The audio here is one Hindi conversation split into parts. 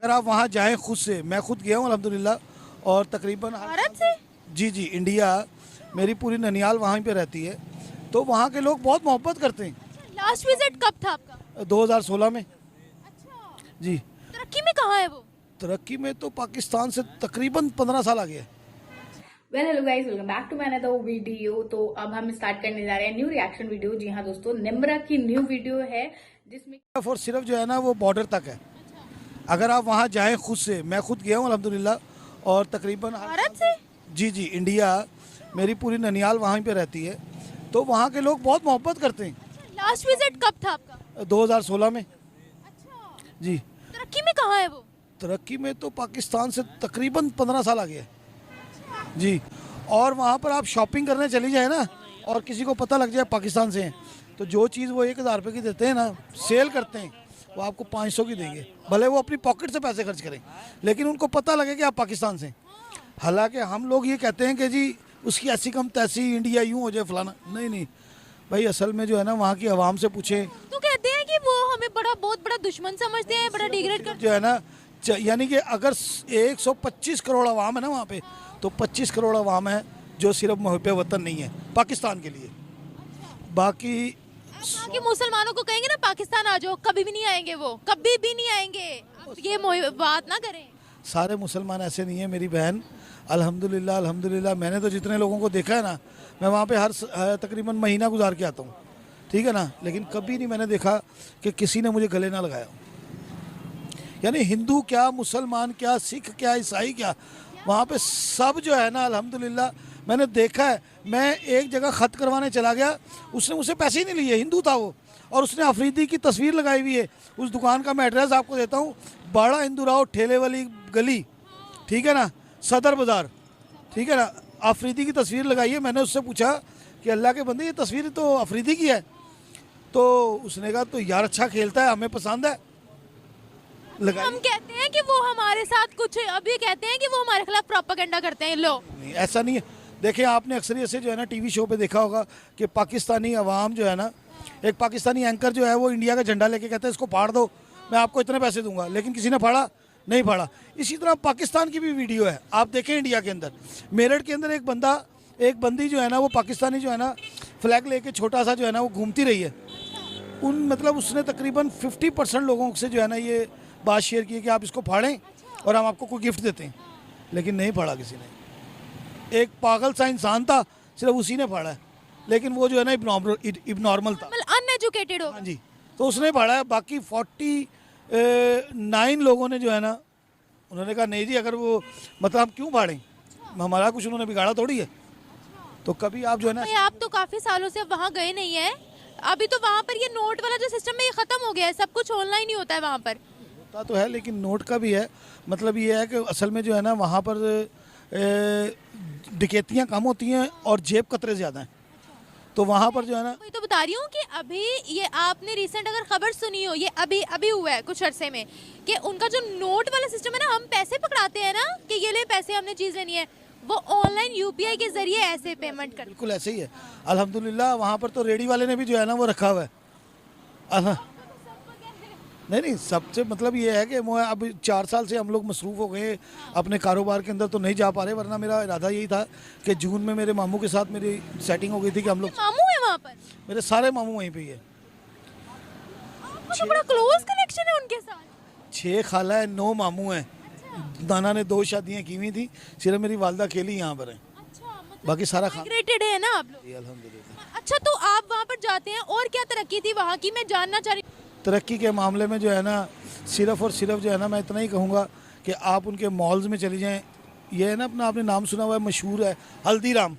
अगर आप वहाँ जाएं खुद से, मैं खुद गया हूँ अल्हम्दुलिल्लाह, और तकरीबन भारत से? जी इंडिया, मेरी पूरी ननियाल वहाँ पे रहती है, तो वहाँ के लोग बहुत मोहब्बत करते हैं। लास्ट विजिट कब था आपका? 2016 में। अच्छा, जी। तरक्की में कहाँ है वो? तरक्की में तो पाकिस्तान से तकरीबन 15 साल आगे है। Hello guys, welcome back to my another video. तो अब हम स्टार्ट करने जा रहे हैं न्यू रिएक्शन वीडियो। जी हाँ दोस्तों, निम्रा की न्यू वीडियो है जिसमें सिर्फ और सिर्फ जो है ना वो बॉर्डर तक है। अगर आप वहाँ जाएं खुद से, मैं खुद गया हूँ अल्हम्दुलिल्लाह, और तकरीबन भारत से? जी इंडिया, मेरी पूरी ननियाल वहाँ पे रहती है, तो वहाँ के लोग बहुत मोहब्बत करते हैं। लास्ट विजिट कब था आपका? 2016 में। अच्छा, जी। तरक्की में कहाँ है वो? तरक्की में तो पाकिस्तान से तकरीबन 15 साल आगे है। जी। और वहाँ पर आप शॉपिंग करने चली जाए ना, और किसी को पता लग जाए पाकिस्तान से हैं, तो जो चीज़ वो 1000 रुपये की देते हैं ना, सेल करते हैं, वो आपको 500 की देंगे, भले वो अपनी पॉकेट से पैसे खर्च करें, लेकिन उनको पता लगे कि आप पाकिस्तान से हैं। हालांकि हम लोग ये कहते हैं कि जी उसकी ऐसी कम तैसी, इंडिया यूँ हो जाए फलाना, नहीं भाई, असल में जो है ना वहाँ की आवाम से पूछें तो कहते हैं कि वो हमें बहुत बड़ा दुश्मन समझते हैं, बड़ा डिग्रेड करते जो है ना, यानी कि अगर 125 करोड़ आवाम है ना वहाँ पे, तो 25 करोड़ आवाम है जो सिर्फ मुहब्बे वतन नहीं है पाकिस्तान के लिए। बाकी हैं। वहाँ के मुसलमानों को कहेंगे ना पाकिस्तान आ जाओ, कभी भी नहीं आएंगे, वो कभी भी नहीं आएंगे। आप ये बात ना करें। सारे मुसलमान ऐसे नहीं है मेरी बहन, अल्हम्दुलिल्लाह। मैंने तो जितने लोगों को देखा है ना, मैं वहाँ पे हर तकरीबन महीना गुजार के आता हूँ, ठीक है ना, लेकिन कभी नहीं मैंने देखा कि किसी ने मुझे गले ना लगाया। यानी हिंदू क्या, मुसलमान क्या, सिख क्या, ईसाई क्या, वहाँ पे सब जो है ना अल्हम्दुलिल्लाह मैंने देखा है। मैं एक जगह ख़त करवाने चला गया, उसने मुझसे पैसे ही नहीं लिए, हिंदू था वो, और उसने अफरीदी की तस्वीर लगाई हुई है। उस दुकान का मैं एड्रेस आपको देता हूँ, बड़ा हिंदू राव ठेले वाली गली, ठीक है ना, सदर बाज़ार, ठीक है ना, अफरीदी की तस्वीर लगाई है। मैंने उससे पूछा कि अल्लाह के बंदे ये तस्वीर तो अफरीदी की है, तो उसने कहा तो यार अच्छा खेलता है, हमें पसंद है, लगाई। हम कहते हैं कि वो हमारे साथ कुछ, अभी कहते हैं कि वो हमारे खिलाफ प्रोपेगेंडा करते हैं लोग। नहीं, ऐसा नहीं है। देखिए आपने अक्सर ऐसे जो है ना टीवी शो पे देखा होगा कि पाकिस्तानी अवाम जो है ना, एक पाकिस्तानी एंकर जो है वो इंडिया का झंडा लेके कहता है इसको फाड़ दो, मैं आपको इतने पैसे दूंगा, लेकिन किसी ने फाड़ा नहीं फाड़ा। इसी तरह पाकिस्तान की भी वीडियो है, आप देखें इंडिया के अंदर, मेरठ के अंदर एक बंदी जो है ना वो पाकिस्तानी जो है ना फ्लैग लेके छोटा सा जो है ना वो घूमती रही है। मतलब उसने तकरीबन 50% लोगों से जो है ना ये बात शेयर की है कि आप इसको फाड़ें और हम आपको कोई गिफ्ट देते हैं, लेकिन नहीं फाड़ा किसी ने। एक पागल सा इंसान था, सिर्फ उसी ने फाड़ा है, लेकिन वो जो है ना इबनॉर्मल था, अनएजुकेटेड हो। हाँ जी, तो उसने फाड़ा है। बाकी 49 लोगों ने जो है ना, उन्होंने कहा नहीं जी, अगर वो मतलब हम क्यों फाड़ें, हमारा कुछ उन्होंने बिगाड़ा थोड़ी है। तो कभी आप जो है ना, भाई आप तो काफी सालों से वहाँ गए नहीं है, अभी तो वहाँ पर ये नोट वाला जो सिस्टम है ये खत्म हो गया है, सब कुछ ऑनलाइन ही होता है वहाँ पर। होता तो है, लेकिन नोट का भी है। मतलब ये है कि असल में जो है ना वहाँ पर डकैतियाँ कम होती हैं और जेब कतरे ज़्यादा हैं, तो वहाँ पर जो है ना, वही तो बता रही हूँ कि अभी ये आपने रिसेंट अगर खबर सुनी हो, ये अभी हुआ है कुछ अरसे में, कि उनका जो नोट वाला सिस्टम है ना, हम पैसे पकड़ाते हैं ना कि ये ले पैसे, हमने चीज़ लेनी है, वो ऑनलाइन यूपीआई के जरिए ऐसे पेमेंट कर। बिल्कुल ऐसे ही है अल्हम्दुलिल्लाह। वहाँ पर तो रेडी वाले ने भी जो है ना वो रखा हुआ है। नहीं, सबसे मतलब ये है कि मैं अब 4 साल से हम लोग मसरूफ़ हो गए अपने कारोबार के अंदर, तो नहीं जा पा रहे, वरना मेरा इरादा यही था कि जून में मेरे मामू के साथ मेरी सेटिंग हो गई थी कि हम लोग, मामू है वहाँ पर? मेरे सारे मामू वहीं पे ही है। तो बड़ा क्लोज कनेक्शन है उनके साथ। 6 खाला है, 9 मामू हैं। नाना ने 2 शादियाँ की हुई थी, सिर्फ मेरी वालदा अकेली यहाँ पर है, बाकी सारा खा माइग्रेटेड है ना आप लोग? अल्हम्दुलिल्लाह। अच्छा, तो आप वहाँ पर जाते हैं और क्या तरक्की थी वहाँ की, मैं जानना चाह रही हूँ। तरक्की के मामले में जो है ना, सिर्फ और सिर्फ जो है ना, मैं इतना ही कहूँगा कि आप उनके मॉल्स में चली जाएं। ये है ना अपना, आपने नाम सुना हुआ है, मशहूर है हल्दीराम,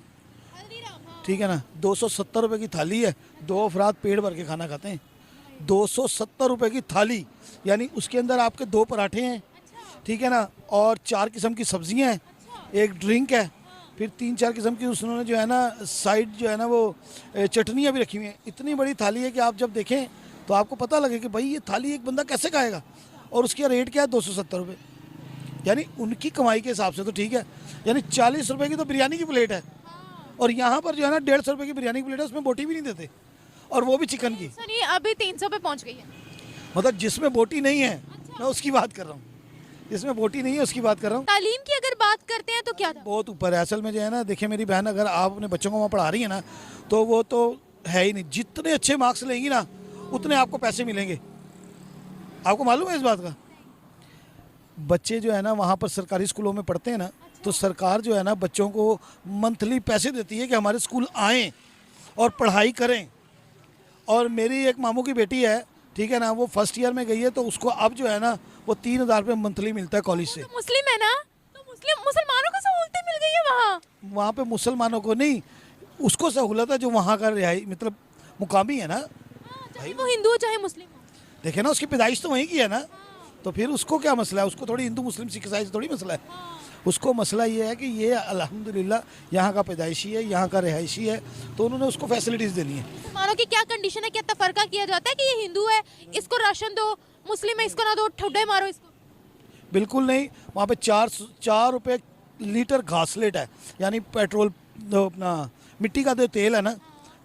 ठीक है ना, 270 रुपये की थाली है, 2 अफराद पेट भर के खाना खाते हैं। 270 रुपये की थाली, यानी उसके अंदर आपके 2 पराठे हैं, ठीक है ना, और 4 किस्म की सब्जियां हैं, एक ड्रिंक है, फिर 3-4 किस्म की उन्होंने जो है ना साइड जो है ना वो चटनियाँ भी रखी हुई हैं। इतनी बड़ी थाली है कि आप जब देखें तो आपको पता लगे कि भाई ये थाली एक बंदा कैसे खाएगा, और उसका रेट क्या है, 270 रुपये। यानी उनकी कमाई के हिसाब से तो ठीक है, यानी 40 रुपये की तो बिरयानी की प्लेट है, और यहाँ पर जो है ना 150 रुपये की बिरयानी की प्लेट है, उसमें बोटी भी नहीं देते, और वो भी चिकन की। सुनिए, अभी 300 पे पहुँच गई है। मतलब जिसमें बोटी नहीं है, मैं उसकी बात कर रहा हूँ। जिसमें बोटी नहीं है उसकी बात कर रहा हूँ। तालीम की अगर बात करते हैं तो क्या था? बहुत ऊपर है असल में जो है ना। देखिए मेरी बहन, अगर आप अपने बच्चों को वहाँ पढ़ा रही है ना, तो वो तो है ही नहीं। जितने अच्छे मार्क्स लेंगी ना उतने आपको पैसे मिलेंगे। आपको मालूम है इस बात का? बच्चे जो है ना वहाँ पर सरकारी स्कूलों में पढ़ते हैं ना, तो सरकार जो है ना बच्चों को मंथली पैसे देती है कि हमारे स्कूल आएँ और पढ़ाई करें। और मेरी एक मामू की बेटी है, ठीक है ना, वो फर्स्ट ईयर में गई है, तो उसको अब जो है ना वो 3,000 रुपये मंथली मिलता है कॉलेज से। तो मुस्लिम है ना, तो मुसलमानों को सहूलतें मिल गई है वहाँ। वहाँ पे मुसलमानों को नहीं, उसको सहूलत है जो वहाँ का रिहाई मतलब मुकामी है ना। चाहे वो हिंदू हो चाहे मुस्लिम हो। देखे ना, उसकी पैदाइश तो वहीं की है ना, तो फिर उसको क्या मसला है? उसको थोड़ी हिंदू मुस्लिम सिख ईसाई से थोड़ी मसला है। उसको मसला ये है कि ये अल्हम्दुलिल्लाह यहाँ का पैदाइशी है, यहाँ का रिहायशी है, तो उन्होंने उसको फैसिलिटीज़ देनी है। मुसलमानों की क्या कंडीशन है, क्या तफरका किया जाता है कि ये हिंदू है इसको राशन दो, मुस्लिम है इसको ना दो, ठुड्डे मारो इसको? बिल्कुल नहीं। वहाँ पे 4 रुपये लीटर घासलेट है, यानी पेट्रोल अपना मिट्टी का जो तेल है ना,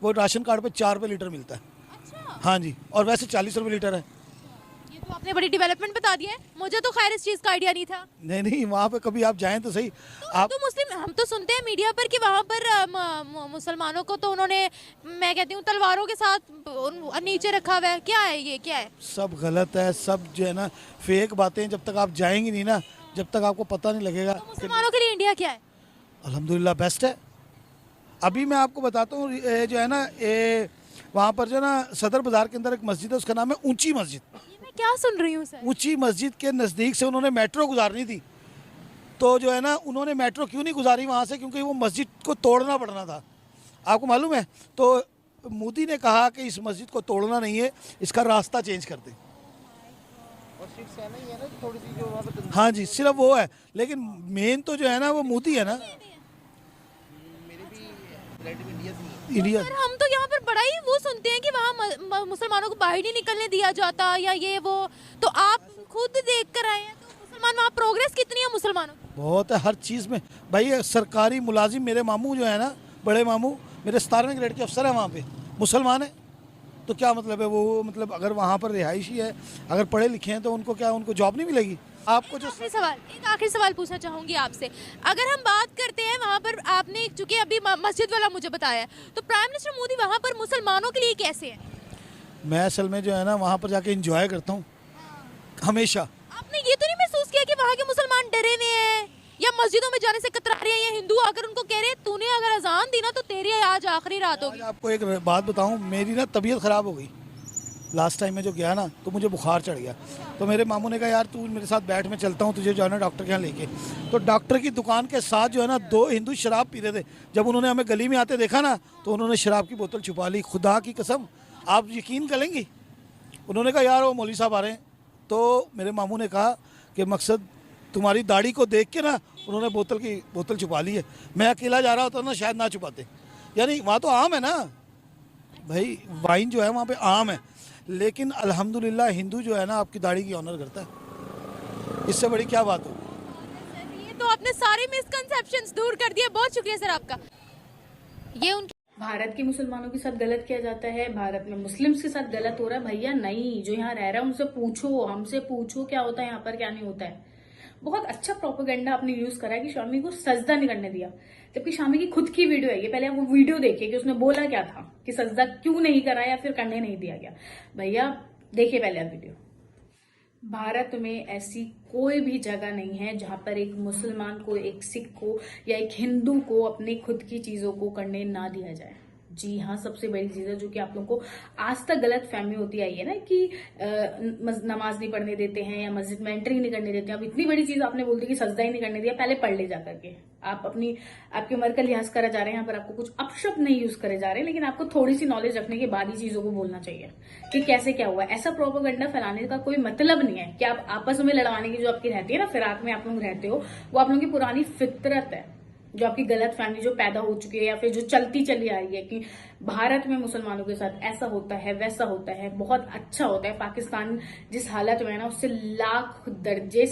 वो राशन कार्ड पे 4 रुपये लीटर मिलता है। अच्छा, हाँ जी, और वैसे 40 रुपये लीटर है। ये तो आपने बड़ी डेवलपमेंट बता दी है, मुझे तो खैर इस चीज़ का आइडिया नहीं था। नहीं, वहाँ पे कभी आप जाएं तो सही। आप तो मुस्लिम, हम तो सुनते हैं मीडिया पर कि वहाँ पर मुसलमानों को तो उन्होंने, मैं कहती हूँ, तलवारों के साथ नीचे रखा हुआ है। क्या है ये, क्या है? सब गलत है, सब जो है ना फेक बातें। जब तक आप जाएंगी नहीं ना, जब तक आपको पता नहीं लगेगा। तो मुसलमानों के लिए इंडिया क्या है? अल्हम्दुलिल्लाह बेस्ट है। अभी मैं आपको बताता हूँ, जो है ना वहाँ पर जो है ना सदर बाज़ार के अंदर एक मस्जिद है, उसका नाम है ऊंची मस्जिद। ये मैं क्या सुन रही हूँ सर? ऊंची मस्जिद के नज़दीक से उन्होंने मेट्रो गुजारनी थी, तो जो है ना उन्होंने मेट्रो क्यों नहीं गुजारी वहाँ से? क्योंकि वो मस्जिद को तोड़ना पड़ना था। आपको मालूम है? तो मोदी ने कहा कि इस मस्जिद को तोड़ना नहीं है, इसका रास्ता चेंज कर दें। हाँ जी, सिर्फ वो है, लेकिन मेन तो जो है ना वो मोदी है ना। इंडिया सर हम तो यहाँ पर बड़ा ही वो सुनते हैं कि वहाँ मुसलमानों को बाहर नहीं निकलने दिया जाता या ये वो, तो आप खुद देख कर आए हैं, तो मुसलमान वहाँ प्रोग्रेस कितनी है मुसलमानों की? बहुत है हर चीज़ में भाई। ये सरकारी मुलाजिम, मेरे मामू जो है ना, बड़े मामू मेरे 17वें ग्रेड के अफसर हैं वहाँ पे, मुसलमान है। तो क्या मतलब है वो, मतलब अगर वहाँ पर रिहायशी है, अगर पढ़े लिखे हैं, तो उनको क्या, उनको जॉब नहीं मिलेगी? आपको जो एक आखिरी सवाल पूछना चाहूंगी आपसे। अगर हम बात करते हैं वहाँ पर, आपने चूंकि अभी मस्जिद वाला मुझे बताया है, तो प्राइम मिनिस्टर मोदी वहाँ पर मुसलमानों के लिए कैसे है? मैं असल में जो है ना वहाँ पर जाके एंजॉय करता हूँ हमेशा। आपने ये तो नहीं महसूस किया कि वहाँ के मुसलमान डरे हुए हैं या मस्जिदों में जाने से कतरा रहे हैं, या हिंदू आकर उनको कह रहे हैं तूने अगर अजान दी ना तो तेरी आज आखिरी रात होगी? आपको एक बात बताऊँ, मेरी ना तबीयत ख़राब हो गई लास्ट टाइम में जो गया ना, तो मुझे बुखार चढ़ गया। तो मेरे मामू ने कहा यार तू मेरे साथ बैठ, में चलता हूँ तुझे जो है ना डॉक्टर के यहाँ लेके। तो डॉक्टर की दुकान के साथ जो है ना 2 हिंदू शराब पी रहे थे। जब उन्होंने हमें गली में आते देखा ना, तो उन्होंने शराब की बोतल छुपा ली। खुदा की कसम, आप यकीन करेंगी, उन्होंने कहा यार वो मौलवी साहब आ रहे हैं। तो मेरे मामू ने कहा कि मकसद तुम्हारी दाढ़ी को देख के ना उन्होंने बोतल छुपा ली है। मैं अकेला जा रहा होता ना शायद ना छुपाते। यानी वहाँ तो आम है ना भाई, वाइन जो है वहाँ पे आम है, लेकिन अल्हम्दुलिल्लाह हिंदू जो है ना आपकी दाढ़ी की ऑनर करता है। इससे बड़ी क्या बात हो? ये तो आपने सारे मिसकंसेप्शंस दूर कर दिए, बहुत शुक्रिया सर आपका। ये उनकी भारत के मुसलमानों के साथ गलत किया जाता है, भारत में मुस्लिम्स के साथ गलत हो रहा है। भैया नहीं, जो यहाँ रह रहा है उनसे पूछो, हमसे पूछो क्या होता है यहाँ पर, क्या नहीं होता है। बहुत अच्छा प्रोपेगेंडा आपने यूज करा है कि शामी को सजदा नहीं करने दिया, जबकि शामी की खुद की वीडियो है ये। पहले आप वो वीडियो देखिए कि उसने बोला क्या था, कि सजदा क्यों नहीं करा या फिर करने नहीं दिया गया। भैया देखिए पहले आप वीडियो। भारत में ऐसी कोई भी जगह नहीं है जहां पर एक मुसलमान को, एक सिख को या एक हिंदू को अपनी खुद की चीजों को करने ना दिया जाए। जी हाँ, सबसे बड़ी चीज है जो कि आप लोगों को आज तक गलत फहमी होती आई है ना कि नमाज नहीं पढ़ने देते हैं या मस्जिद में एंट्री नहीं करने देते हैं। अब इतनी बड़ी चीज आपने बोल दी कि सजदा ही नहीं करने दिया, पहले पढ़ ले जा करके। आप आपकी उम्र का लिहाज करा जा रहे हैं, यहाँ पर आपको कुछ अपशब्द नहीं यूज करे जा रहे हैं, लेकिन आपको थोड़ी सी नॉलेज रखने के बाद ही चीजों को बोलना चाहिए कि कैसे क्या हुआ। ऐसा प्रोपेगेंडा फैलाने का कोई मतलब नहीं है कि आप आपस में लड़वाने की जो आपकी रहती है ना, फिराक में आप लोग रहते हो, वो आप लोगों की पुरानी फितरत है, जो आपकी गलत फहमी जो पैदा हो चुकी है या फिर जो चलती चली आ रही है कि भारत में मुसलमानों के साथ ऐसा होता है वैसा होता है, बहुत अच्छा होता है। पाकिस्तान जिस हालत में है ना, उससे लाख दर्जे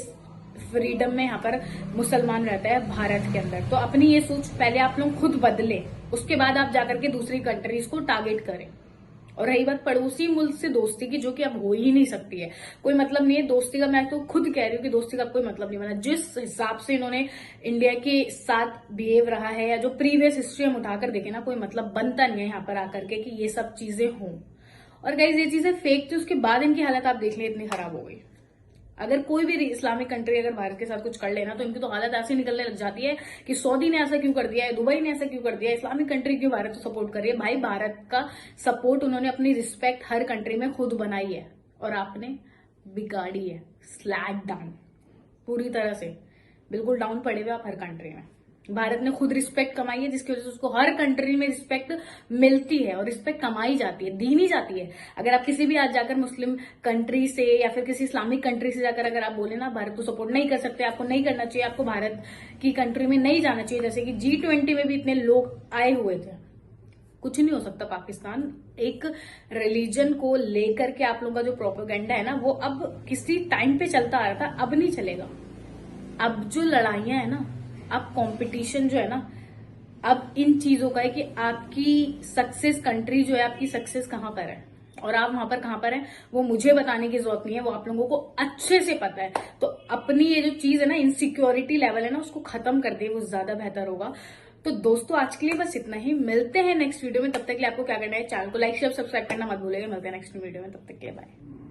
फ्रीडम में यहाँ पर मुसलमान रहता है भारत के अंदर। तो अपनी ये सोच पहले आप लोग खुद बदले, उसके बाद आप जाकर के दूसरी कंट्रीज को टारगेट करें। और रही बात पड़ोसी मुल्क से दोस्ती की, जो कि अब हो ही नहीं सकती है, कोई मतलब नहीं है दोस्ती का। मैं तो खुद कह रही हूँ कि दोस्ती का कोई मतलब नहीं बना। जिस हिसाब से इन्होंने इंडिया के साथ बिहेव रहा है, या जो प्रीवियस हिस्ट्री हम उठाकर देखें ना, कोई मतलब बनता नहीं है यहाँ पर आकर के कि ये सब चीजें हों। और गाइस ये चीजें फेक थी, उसके बाद इनकी हालत आप देख लें इतनी खराब हो गई। अगर कोई भी इस्लामिक कंट्री अगर भारत के साथ कुछ कर लेना तो इनकी तो हालत ऐसी निकलने लग जाती है कि सऊदी ने ऐसा क्यों कर दिया है, दुबई ने ऐसा क्यों कर दिया है, इस्लामिक कंट्री क्यों भारत को सपोर्ट कर रही है। भाई भारत का सपोर्ट उन्होंने अपनी रिस्पेक्ट हर कंट्री में खुद बनाई है, और आपने बिगाड़ी है, स्लैग डाउन पूरी तरह से, बिल्कुल डाउन पड़े हुए आप हर कंट्री में। भारत ने खुद रिस्पेक्ट कमाई है, जिसकी वजह से उसको हर कंट्री में रिस्पेक्ट मिलती है, और रिस्पेक्ट कमाई जाती है, दी नहीं जाती है। अगर आप किसी भी आज जाकर मुस्लिम कंट्री से या फिर किसी इस्लामिक कंट्री से जाकर अगर आप बोले ना भारत को सपोर्ट नहीं कर सकते, आपको नहीं करना चाहिए, आपको भारत की कंट्री में नहीं जाना चाहिए, जैसे कि G20 में भी इतने लोग आए हुए थे, कुछ नहीं हो सकता। पाकिस्तान एक रिलीजन को लेकर के आप लोगों का जो प्रोपेगेंडा है ना, वो अब किसी टाइम पे चलता आ रहा था, अब नहीं चलेगा। अब जो लड़ाइयां है ना, अब कंपटीशन जो है ना, अब इन चीजों का है कि आपकी सक्सेस कंट्री जो है, आपकी सक्सेस कहां पर है और आप वहां पर कहां पर है, वो मुझे बताने की जरूरत नहीं है, वो आप लोगों को अच्छे से पता है। तो अपनी ये जो चीज है ना, इनसिक्योरिटी लेवल है ना, उसको खत्म कर दे, वो ज्यादा बेहतर होगा। तो दोस्तों आज के लिए बस इतना ही, मिलते हैं नेक्स्ट वीडियो में। तब तक के लिए आपको क्या करना है, चैनल को लाइक शेयर सब्सक्राइब करना मत भूलिएगा। मिलते हैं नेक्स्ट वीडियो में, तब तक के लिए बाय।